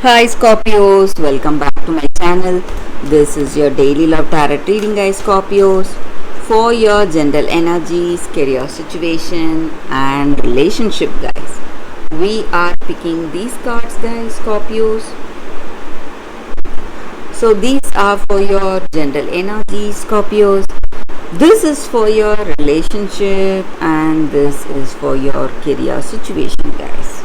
Hi Scorpios, welcome back to my channel. This is your daily love tarot reading, guys. Scorpios, for your general energies, career situation and relationship, guys. We are picking these cards, guys. Scorpios. So these are for your general energies, Scorpios. This is for your relationship and this is for your career situation, guys.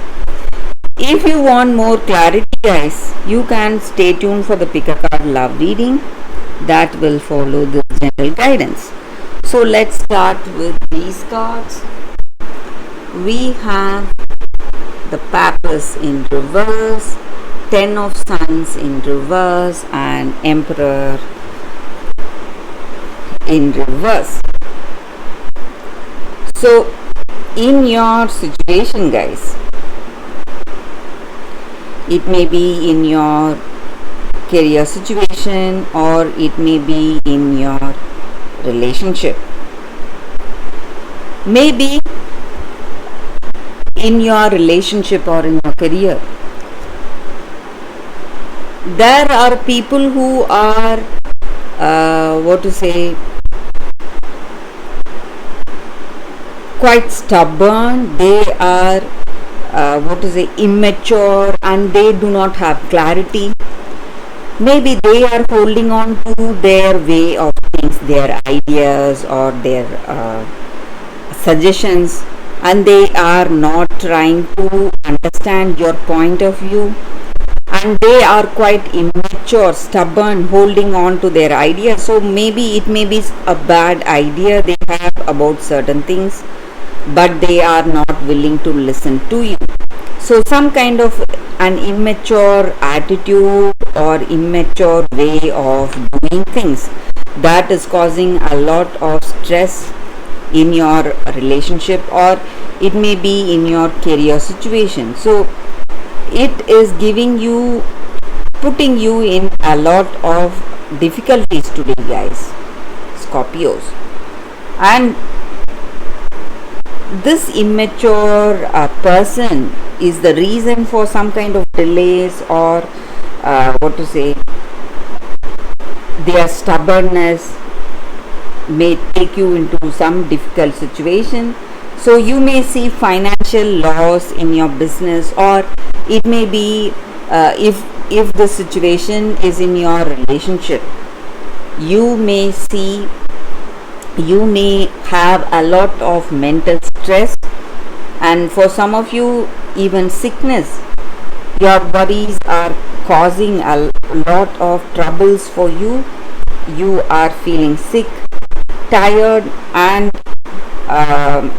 If you want more clarity, guys, you can stay tuned for the pick a card love reading that will follow the general guidance. So let's start with these cards. We have the Papyrus in reverse, Ten of Sons in reverse and Emperor in reverse. So in your situation, guys, it may be in your career situation or it may be in your relationship. Maybe in your relationship or in your career, there are people who are quite stubborn. They are immature and they do not have clarity. Maybe they are holding on to their way of things, their ideas or their suggestions, and they are not trying to understand your point of view, and they are quite immature, stubborn, holding on to their ideas. So maybe it may be a bad idea they have about certain things, but they are not willing to listen to you. So some kind of an immature attitude or immature way of doing things, that is causing a lot of stress in your relationship or it may be in your career situation. So it is putting you in a lot of difficulties today, guys, Scorpios. And this immature person is the reason for some kind of delays or their stubbornness may take you into some difficult situation. So you may see financial loss in your business, or it may be if the situation is in your relationship, you may have a lot of mental stress, and for some of you even sickness. Your worries are causing a lot of troubles for you. You are feeling sick, tired and a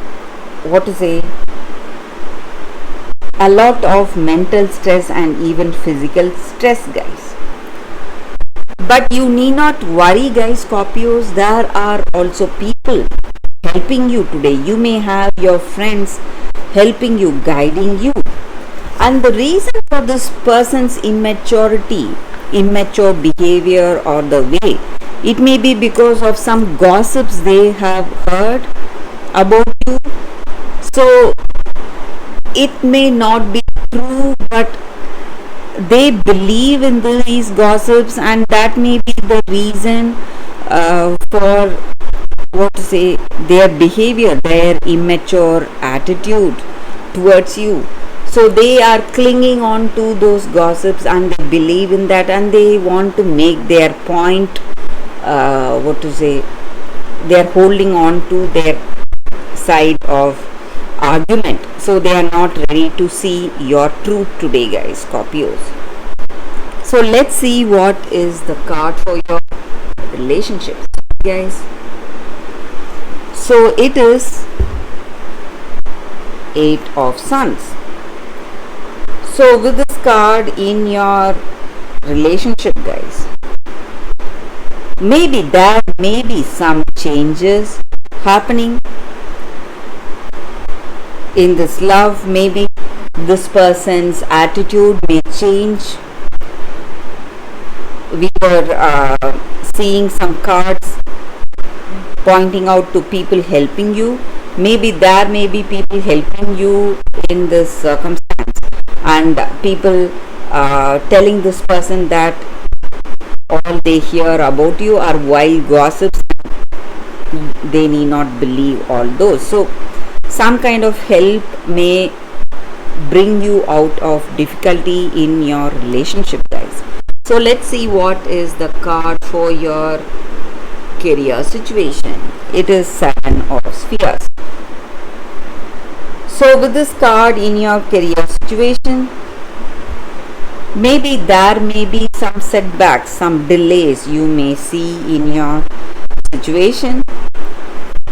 lot of mental stress and even physical stress, guys. But you need not worry, guys, Scorpios. There are also people helping you today. You may have your friends helping you, guiding you. And the reason for this person's immature behavior or the way, it may be because of some gossips they have heard about you. So it may not be true, but they believe in these gossips, and that may be the reason for their behavior, their immature attitude towards you. So they are clinging on to those gossips and they believe in that, and they want to make their point, they are holding on to their side of argument. So they are not ready to see your truth today, guys, Scorpios. So let's see what is the card for your relationships, guys. So it is Eight of Sons. So with this card in your relationship, guys, maybe there may be some changes happening in this love. Maybe this person's attitude may change. We were seeing some cards pointing out to people helping you. Maybe there may be people helping you in this circumstance, and people telling this person that all they hear about you are wild gossips, they need not believe all those. So some kind of help may bring you out of difficulty in your relationship, guys. So let's see what is the card for your career situation. It is Seven of Spheres. So with this card in your career situation, maybe there may be some setbacks, some delays you may see in your situation,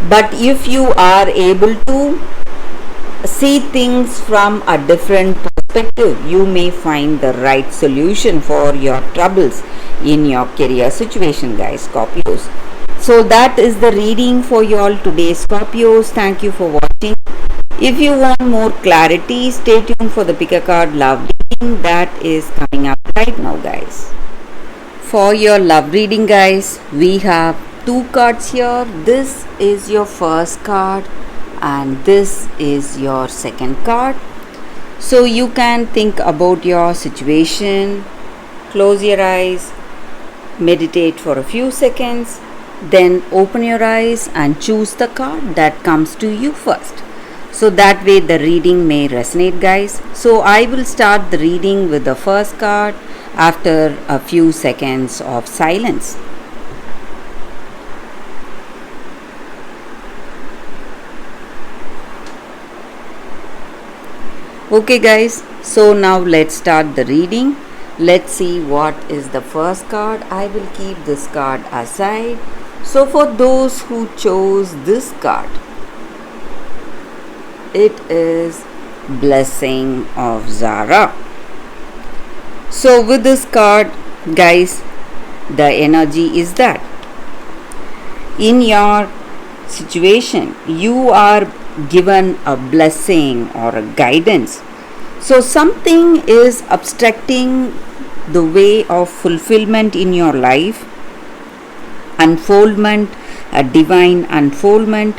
but if you are able to see things from a different perspective, you may find the right solution for your troubles in your career situation, guys, Scorpios. So that is the reading for you all today, Scorpios. Thank you for watching. If you want more clarity, stay tuned for the pick a card love reading that is coming up right now, guys. For your love reading, guys, we have two cards here. This is your first card and this is your second card. So you can think about your situation, close your eyes, meditate for a few seconds, then open your eyes and choose the card that comes to you first. So that way the reading may resonate, guys. So I will start the reading with the first card after a few seconds of silence. Okay, guys, so now let's start the reading. Let's see what is the first card. I will keep this card aside. So for those who chose this card, it is Blessing of Zara. So with this card, guys, the energy is that in your situation you are given a blessing or a guidance. So something is obstructing the way of fulfillment in your life, unfoldment, a divine unfoldment,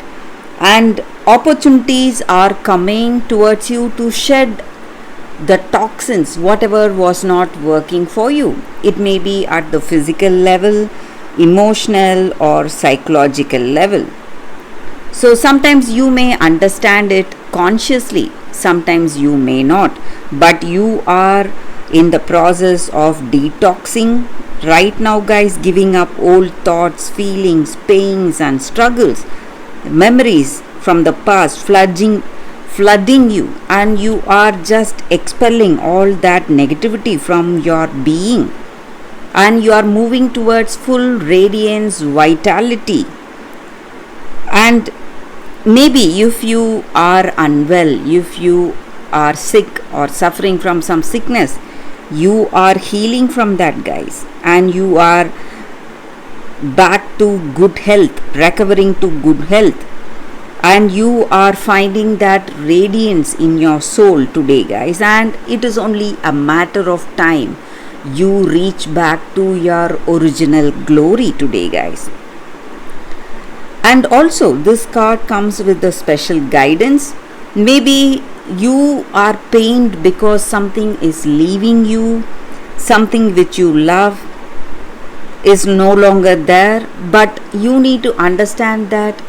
and opportunities are coming towards you to shed the toxins, whatever was not working for you. It may be at the physical level, emotional or psychological level. So sometimes you may understand it consciously, sometimes you may not, but you are in the process of detoxing right now, guys, giving up old thoughts, feelings, pains and struggles, memories from the past flooding you, and you are just expelling all that negativity from your being, and you are moving towards full radiance, vitality. And maybe if you are unwell, if you are sick or suffering from some sickness, you are healing from that, guys, and you are back to good health, recovering to good health, and you are finding that radiance in your soul today, guys, and it is only a matter of time you reach back to your original glory today, guys. And also this card comes with the special guidance. Maybe you are pained because something is leaving you, something which you love is no longer there, but you need to understand that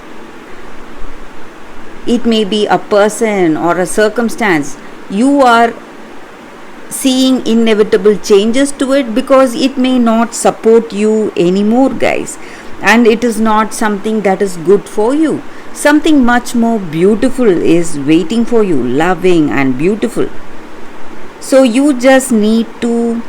it may be a person or a circumstance. You are seeing inevitable changes to it because it may not support you anymore, guys, and it is not something that is good for you. Something much more beautiful is waiting for you, loving and beautiful. So you just need to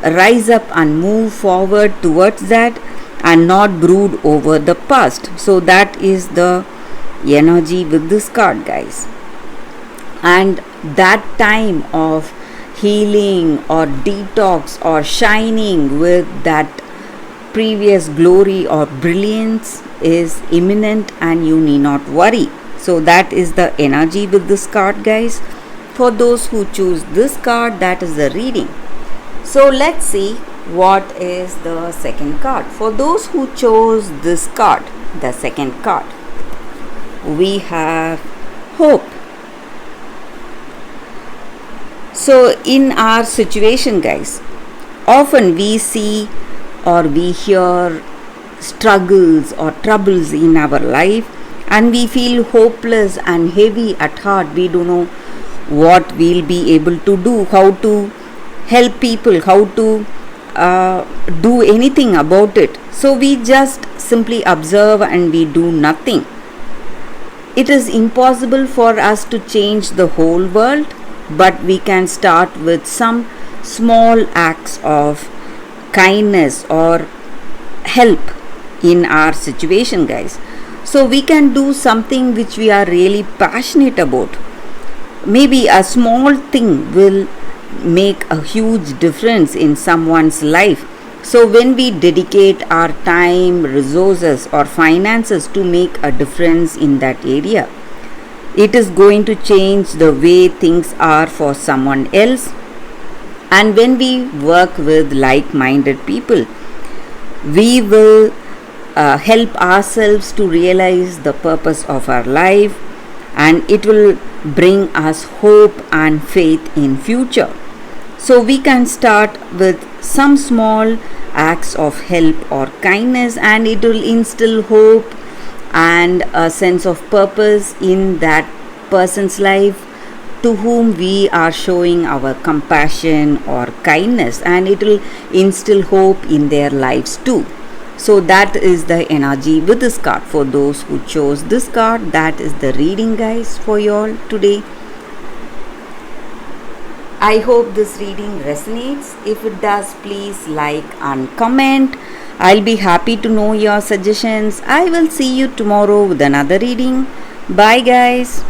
rise up and move forward towards that and not brood over the past. So that is the energy with this card, guys. And that time of healing or detox or shining with that previous glory or brilliance is imminent, and you need not worry. So that is the energy with this card, guys. For those who choose this card, that is the reading. So let's see what is the second card. For those who chose this card, the second card, we have Hope. So in our situation, guys, often we see or we hear struggles or troubles in our life, and we feel hopeless and heavy at heart. We don't know what we'll be able to do, how to help people, how to do anything about it. So we just simply observe and we do nothing. It is impossible for us to change the whole world, but we can start with some small acts of kindness or help in our situation, guys. So we can do something which we are really passionate about. Maybe a small thing will make a huge difference in someone's life. So when we dedicate our time, resources, or finances to make a difference in that area, it is going to change the way things are for someone else. And when we work with like minded people, we will help ourselves to realize the purpose of our life, and it will bring us hope and faith in future. So we can start with some small acts of help or kindness, and it will instill hope and a sense of purpose in that person's life to whom we are showing our compassion or kindness, and it will instill hope in their lives too. So that is the energy with this card. For those who chose this card, that is the reading, guys, for you all today. I hope this reading resonates. If it does, please like and comment. I'll be happy to know your suggestions. I will see you tomorrow with another reading. Bye, guys.